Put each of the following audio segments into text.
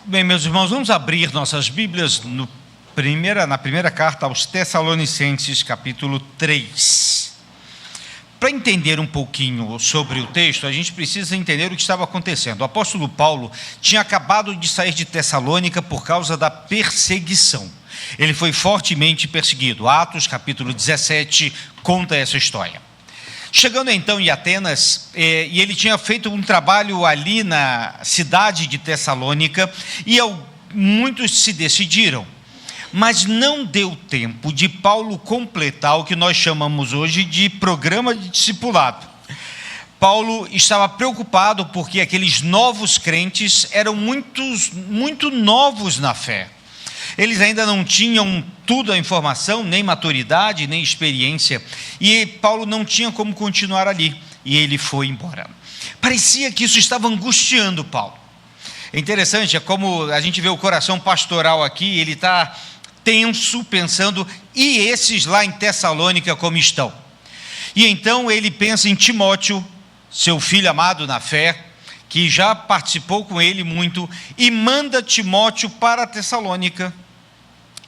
Bem, meus irmãos, vamos abrir nossas Bíblias na primeira carta aos Tessalonicenses, capítulo 3. Para entender um pouquinho sobre o texto, a gente precisa entender o que estava acontecendo. O apóstolo Paulo tinha acabado de sair de Tessalônica por causa da perseguição. Ele foi fortemente perseguido. Atos, capítulo 17, conta essa história. Chegando então em Atenas, e ele tinha feito um trabalho ali na cidade de Tessalônica, e muitos se decidiram, mas não deu tempo de Paulo completar o que nós chamamos hoje de programa de discipulado. Paulo estava preocupado porque aqueles novos crentes eram muito novos na fé. Eles ainda não tinham toda a informação, nem maturidade, nem experiência, e Paulo não tinha como continuar ali, e ele foi embora. Parecia que isso estava angustiando Paulo. É interessante, é como a gente vê o coração pastoral aqui, ele está tenso, pensando, e esses lá em Tessalônica como estão? E então ele pensa em Timóteo, seu filho amado na fé, que já participou com ele muito, e manda Timóteo para Tessalônica,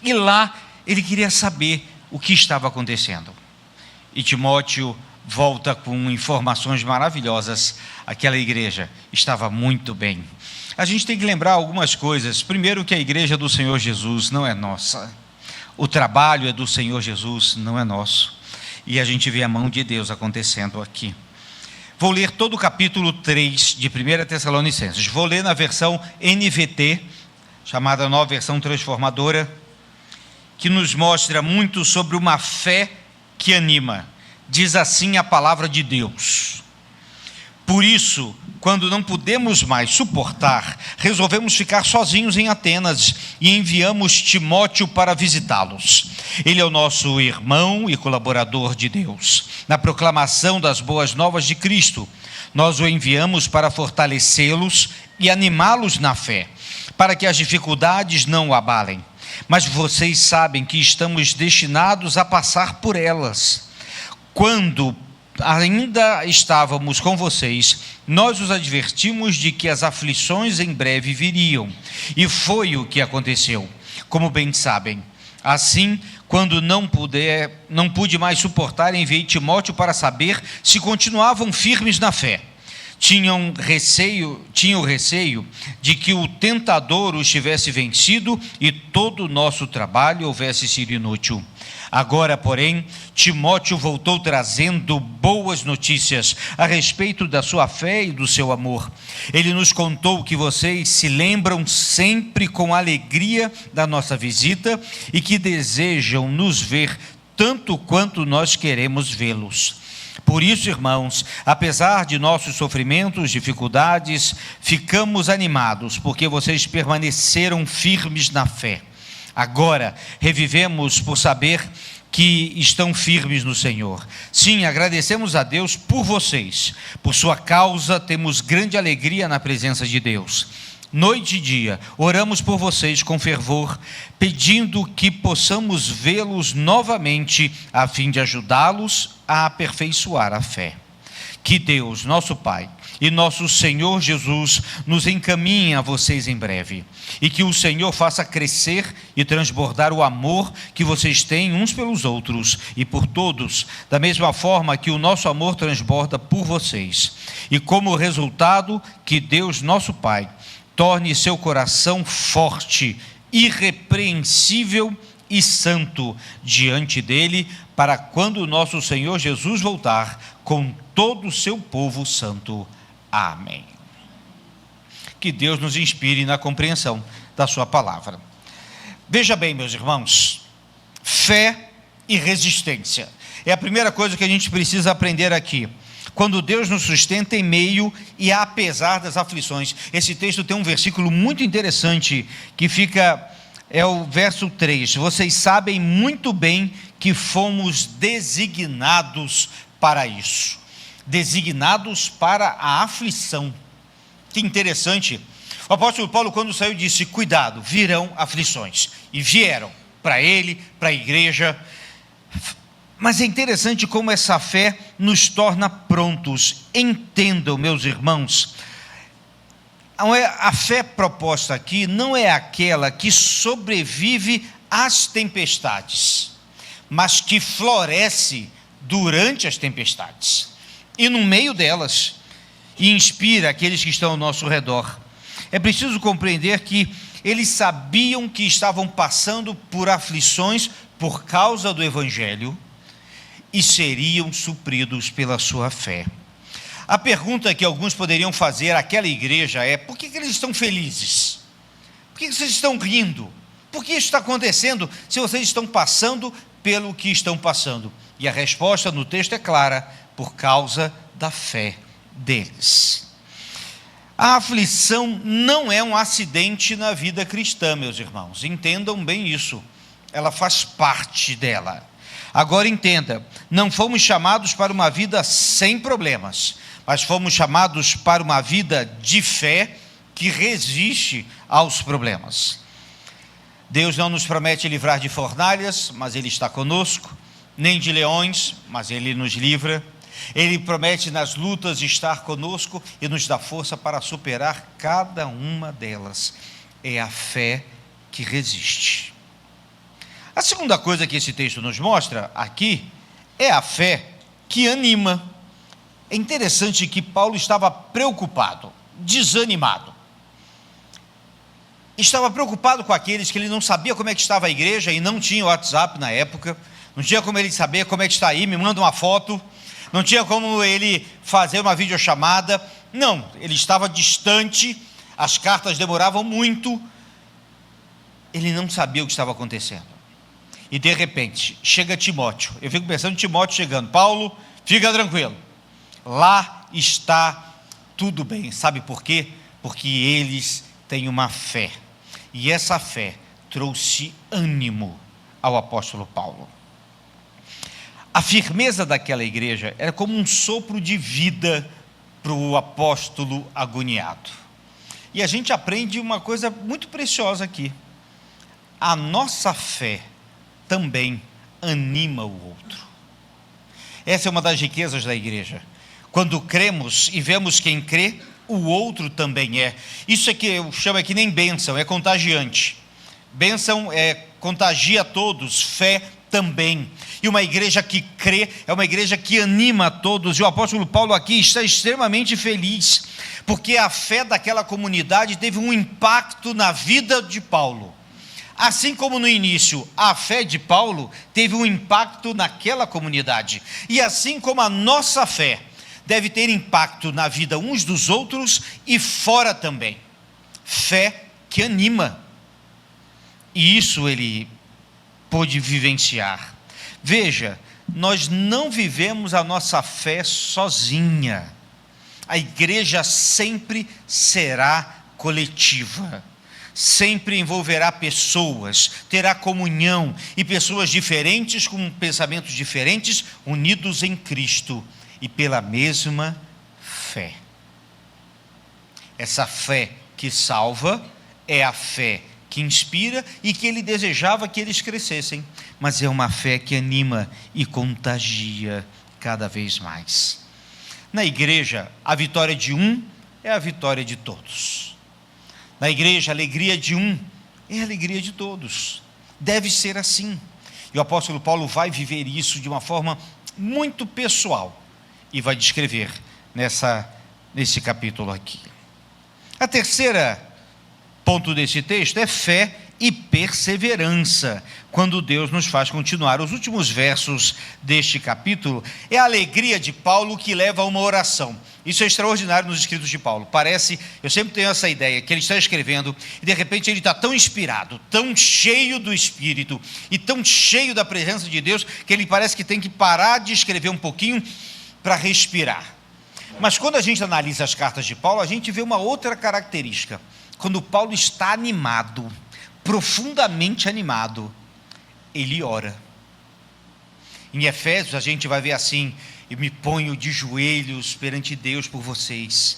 e lá ele queria saber o que estava acontecendo. E Timóteo volta com informações maravilhosas. Aquela igreja estava muito bem. A gente tem que lembrar algumas coisas. Primeiro, que a igreja do Senhor Jesus não é nossa. O trabalho é do Senhor Jesus, não é nosso. E a gente vê a mão de Deus acontecendo aqui. Vou ler todo o capítulo 3 de 1 Tessalonicenses. Vou ler na versão NVT, chamada Nova Versão Transformadora, que nos mostra muito sobre uma fé que anima. Diz assim a palavra de Deus: por isso, quando não pudemos mais suportar, resolvemos ficar sozinhos em Atenas e enviamos Timóteo para visitá-los. Ele é o nosso irmão e colaborador de Deus na proclamação das boas novas de Cristo. Nós o enviamos para fortalecê-los e animá-los na fé, para que as dificuldades não o abalem. Mas vocês sabem que estamos destinados a passar por elas. Quando ainda estávamos com vocês, nós os advertimos de que as aflições em breve viriam, e foi o que aconteceu, como bem sabem. Assim, quando não pude mais suportar, enviei Timóteo para saber se continuavam firmes na fé. Tinham receio de que o tentador os tivesse vencido e todo o nosso trabalho houvesse sido inútil. Agora, porém, Timóteo voltou trazendo boas notícias a respeito da sua fé e do seu amor. Ele nos contou que vocês se lembram sempre com alegria da nossa visita e que desejam nos ver tanto quanto nós queremos vê-los. Por isso, irmãos, apesar de nossos sofrimentos, dificuldades, ficamos animados, porque vocês permaneceram firmes na fé. Agora, revivemos por saber que estão firmes no Senhor. Sim, agradecemos a Deus por vocês. Por sua causa, temos grande alegria na presença de Deus. Noite e dia, oramos por vocês com fervor, pedindo que possamos vê-los novamente, a fim de ajudá-los a aperfeiçoar a fé. Que Deus, nosso Pai, e nosso Senhor Jesus nos encaminhem a vocês em breve, e que o Senhor faça crescer e transbordar o amor que vocês têm uns pelos outros e por todos, da mesma forma que o nosso amor transborda por vocês. E como resultado, que Deus, nosso Pai, torne seu coração forte, irrepreensível e santo diante dele, para quando o nosso Senhor Jesus voltar com todo o seu povo santo. Amém. Que Deus nos inspire na compreensão da sua palavra. Veja bem, meus irmãos, fé e resistência é a primeira coisa que a gente precisa aprender aqui. Quando Deus nos sustenta em meio e apesar das aflições. Esse texto tem um versículo muito interessante que é o verso 3. Vocês sabem muito bem que fomos designados para isso. Designados para a aflição. Que interessante. O apóstolo Paulo, quando saiu, disse: cuidado, virão aflições. E vieram para ele, para a igreja. Mas é interessante como essa fé nos torna prontos. Entendam, meus irmãos, A fé proposta aqui não é aquela que sobrevive às tempestades, mas que floresce durante as tempestades e no meio delas, e inspira aqueles que estão ao nosso redor. É preciso compreender que eles sabiam que estavam passando por aflições por causa do Evangelho e seriam supridos pela sua fé. A pergunta que alguns poderiam fazer àquela igreja é: por que eles estão felizes? Por que vocês estão rindo? Por que isso está acontecendo se vocês estão passando pelo que estão passando? E a resposta no texto é clara: por causa da fé deles. A aflição não é um acidente na vida cristã, meus irmãos, entendam bem isso, ela faz parte dela. Agora entenda, não fomos chamados para uma vida sem problemas, mas fomos chamados para uma vida de fé que resiste aos problemas. Deus não nos promete livrar de fornalhas, mas Ele está conosco, nem de leões, mas Ele nos livra. Ele promete nas lutas estar conosco e nos dá força para superar cada uma delas. É a fé que resiste. A segunda coisa que esse texto nos mostra aqui é a fé que anima. É interessante que Paulo estava preocupado, desanimado. Estava preocupado com aqueles que ele não sabia como é que estava a igreja e não tinha WhatsApp na época, não tinha como ele saber como é que está aí, me manda uma foto, não tinha como ele fazer uma videochamada, não, ele estava distante, as cartas demoravam muito, ele não sabia o que estava acontecendo. E de repente, chega Timóteo, eu fico pensando em Timóteo chegando: Paulo, fica tranquilo, lá está tudo bem. Sabe por quê? Porque eles têm uma fé, e essa fé trouxe ânimo ao apóstolo Paulo. A firmeza daquela igreja era como um sopro de vida para o apóstolo agoniado. E a gente aprende uma coisa muito preciosa aqui: a nossa fé também anima o outro. Essa é uma das riquezas da igreja. Quando cremos e vemos quem crê, o outro também é. Isso é que eu chamo aqui nem bênção, é contagiante. Bênção contagia a todos, fé também. E uma igreja que crê é uma igreja que anima a todos. E o apóstolo Paulo aqui está extremamente feliz, porque a fé daquela comunidade teve um impacto na vida de Paulo. Assim como no início a fé de Paulo teve um impacto naquela comunidade, e assim como a nossa fé deve ter impacto na vida uns dos outros e fora também. Fé que anima. E isso ele pôde vivenciar. Veja, nós não vivemos a nossa fé sozinha. A igreja sempre será coletiva. Sempre envolverá pessoas, terá comunhão, e pessoas diferentes com pensamentos diferentes, unidos em Cristo e pela mesma fé. Essa fé que salva é a fé que inspira e que ele desejava que eles crescessem, mas é uma fé que anima e contagia cada vez mais. Na igreja, a vitória de um é a vitória de todos. Na igreja, a alegria de um é a alegria de todos. Deve ser assim. E o apóstolo Paulo vai viver isso de uma forma muito pessoal e vai descrever nesse capítulo aqui. A terceira ponto desse texto é fé e perseverança, quando Deus nos faz continuar. Os últimos versos deste capítulo é a alegria de Paulo que leva a uma oração. Isso é extraordinário nos escritos de Paulo. Eu sempre tenho essa ideia, que ele está escrevendo e de repente ele está tão inspirado, tão cheio do Espírito e tão cheio da presença de Deus, que ele parece que tem que parar de escrever um pouquinho para respirar. Mas quando a gente analisa as cartas de Paulo, a gente vê uma outra característica. Quando Paulo está animado, profundamente animado, ele ora. Em Efésios a gente vai ver assim: eu me ponho de joelhos perante Deus por vocês.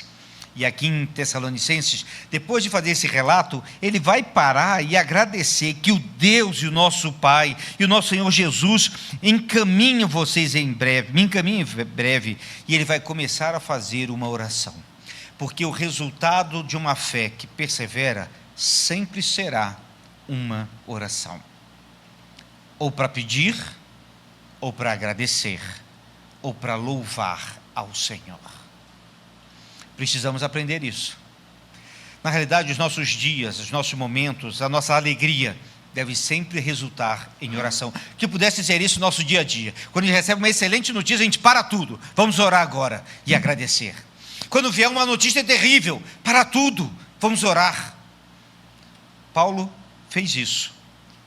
E aqui em Tessalonicenses, depois de fazer esse relato, ele vai parar e agradecer que o Deus e o nosso Pai e o nosso Senhor Jesus encaminhem vocês me encaminhem em breve, e ele vai começar a fazer uma oração. porque o resultado de uma fé que persevera sempre será uma oração. Ou para pedir, ou para agradecer, ou para louvar ao Senhor. Precisamos aprender isso. Na realidade, os nossos dias, os nossos momentos, a nossa alegria deve sempre resultar em oração. Que pudesse dizer isso no nosso dia a dia. Quando a gente recebe uma excelente notícia, a gente para tudo. Vamos orar agora e agradecer. Quando vier uma notícia terrível, para tudo, vamos orar. Paulo fez isso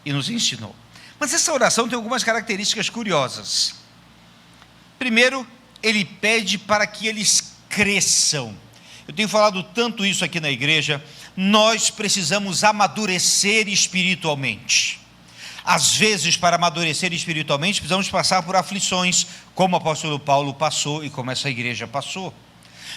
e nos ensinou. Mas essa oração tem algumas características curiosas. Primeiro, ele pede para que eles cresçam. Eu tenho falado tanto isso aqui na igreja. Nós precisamos amadurecer espiritualmente. Às vezes, para amadurecer espiritualmente, precisamos passar por aflições, como o apóstolo Paulo passou e como essa igreja passou.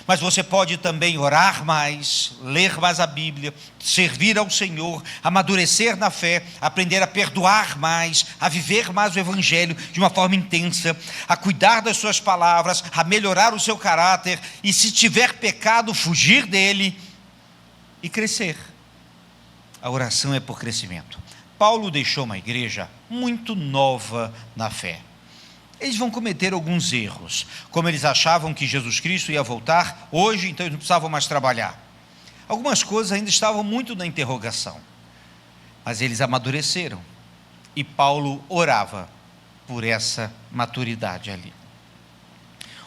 Mas você pode também orar mais, ler mais a Bíblia, servir ao Senhor, amadurecer na fé, aprender a perdoar mais, a viver mais o Evangelho de uma forma intensa, a cuidar das suas palavras, a melhorar o seu caráter e, se tiver pecado, fugir dele e crescer. A oração é por crescimento. Paulo deixou uma igreja muito nova na fé. Eles vão cometer alguns erros, como eles achavam que Jesus Cristo ia voltar hoje, então eles não precisavam mais trabalhar. Algumas coisas ainda estavam muito na interrogação, mas eles amadureceram, e Paulo orava por essa maturidade ali.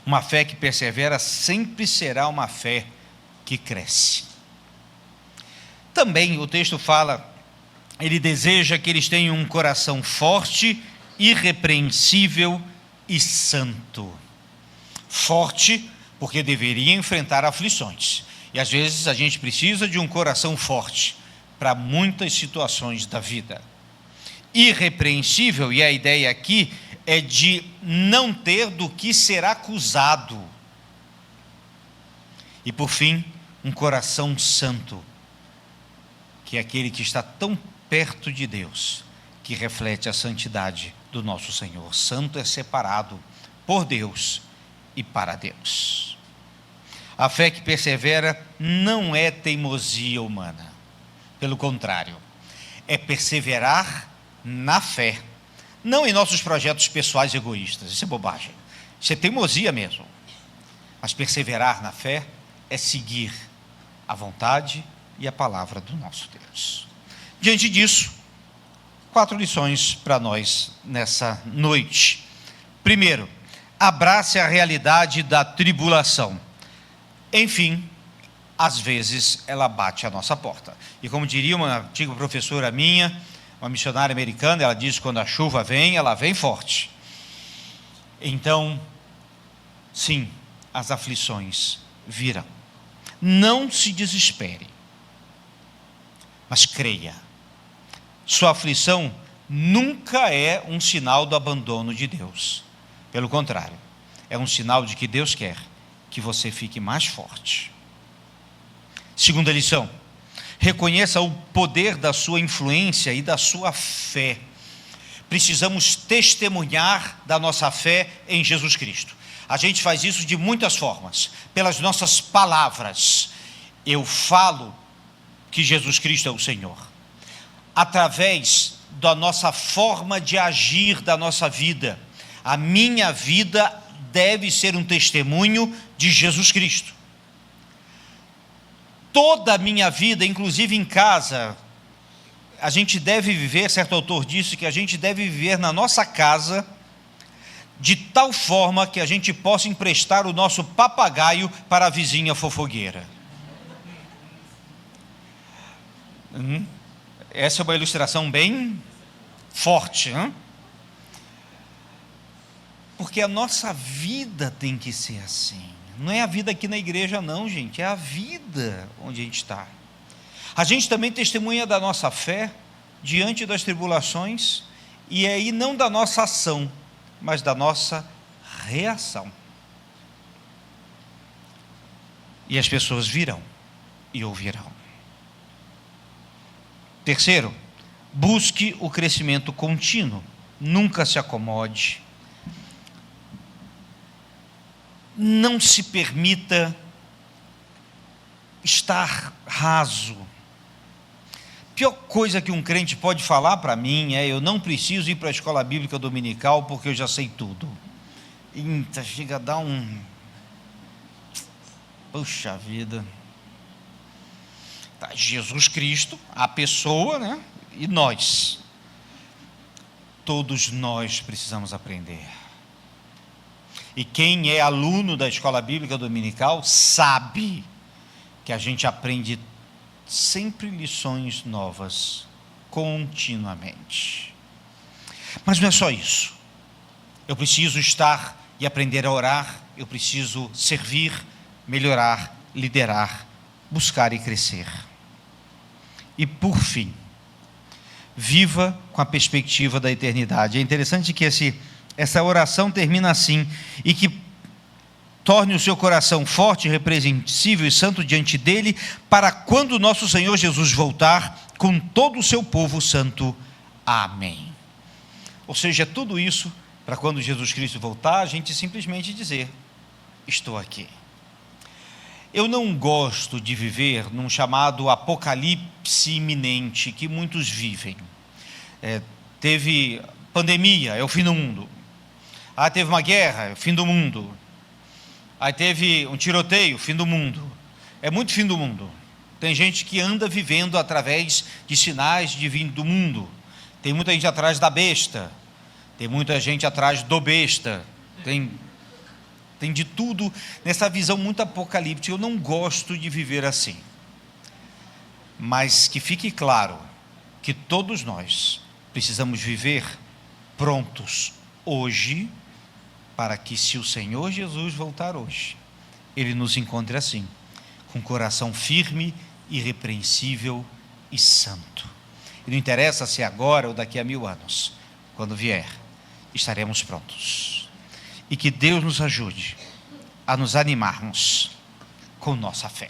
Uma fé que persevera sempre será uma fé que cresce. Também o texto fala, ele deseja que eles tenham um coração forte, irrepreensível e santo. Forte, porque deveria enfrentar aflições. E às vezes a gente precisa de um coração forte para muitas situações da vida. Irrepreensível, e a ideia aqui é de não ter do que ser acusado. E por fim, um coração santo, que é aquele que está tão perto de Deus, que reflete a santidade do nosso Senhor. Santo é separado por Deus e para Deus. A fé que persevera não é teimosia humana. Pelo contrário, é perseverar na fé, não em nossos projetos pessoais egoístas. Isso é bobagem. Isso é teimosia mesmo. Mas perseverar na fé é seguir a vontade e a palavra do nosso Deus. Diante disso, 4 lições para nós nessa noite. Primeiro, abrace a realidade da tribulação. Enfim, às vezes ela bate à nossa porta. E como diria uma antiga professora minha, uma missionária americana, ela diz que quando a chuva vem, ela vem forte. Então, sim, as aflições virão. Não se desespere, mas creia. Sua aflição nunca é um sinal do abandono de Deus. Pelo contrário, é um sinal de que Deus quer que você fique mais forte. Segunda lição: reconheça o poder da sua influência e da sua fé. Precisamos testemunhar da nossa fé em Jesus Cristo. A gente faz isso de muitas formas, pelas nossas palavras. Eu falo que Jesus Cristo é o Senhor. Através da nossa forma de agir da nossa vida. A minha vida deve ser um testemunho de Jesus Cristo. Toda a minha vida, inclusive em casa, a gente deve viver, certo autor disse que a gente deve viver na nossa casa de tal forma que a gente possa emprestar o nosso papagaio para a vizinha fofogueira. Essa é uma ilustração bem forte, hein? Porque a nossa vida tem que ser assim. Não é a vida aqui na igreja não, gente, é a vida onde a gente está. A gente também testemunha da nossa fé diante das tribulações, e aí não da nossa ação, mas da nossa reação. E as pessoas virão e ouvirão. Terceiro, busque o crescimento contínuo. Nunca se acomode. Não se permita estar raso. A pior coisa que um crente pode falar para mim é: eu não preciso ir para a escola bíblica dominical porque eu já sei tudo. Eita, chega a dar um... Puxa vida. Tá, Jesus Cristo, a pessoa, né? E nós. Todos nós precisamos aprender. E quem é aluno da escola bíblica dominical sabe que a gente aprende sempre lições novas, continuamente. Mas não é só isso. Eu preciso estar e aprender a orar, eu preciso servir, melhorar, liderar, buscar e crescer. E por fim, viva com a perspectiva da eternidade. É interessante que essa oração termina assim: e que torne o seu coração forte, irrepreensível e santo diante dele, para quando nosso Senhor Jesus voltar com todo o seu povo santo. Amém. Ou seja, tudo isso para quando Jesus Cristo voltar, a gente simplesmente dizer: estou aqui. Eu não gosto de viver num chamado apocalipse iminente que muitos vivem. Teve pandemia, é o fim do mundo. Teve uma guerra, é o fim do mundo. Aí teve um tiroteio, fim do mundo. É muito fim do mundo. Tem gente que anda vivendo através de sinais de fim do mundo. Tem muita gente atrás da besta. Tem muita gente atrás do besta. Tem de tudo nessa visão muito apocalíptica. Eu não gosto de viver assim. Mas que fique claro que todos nós precisamos viver prontos hoje, para que, se o Senhor Jesus voltar hoje, Ele nos encontre assim, com coração firme, irrepreensível e santo. E não interessa se é agora ou daqui a 1000 anos, quando vier, estaremos prontos. E que Deus nos ajude a nos animarmos com nossa fé.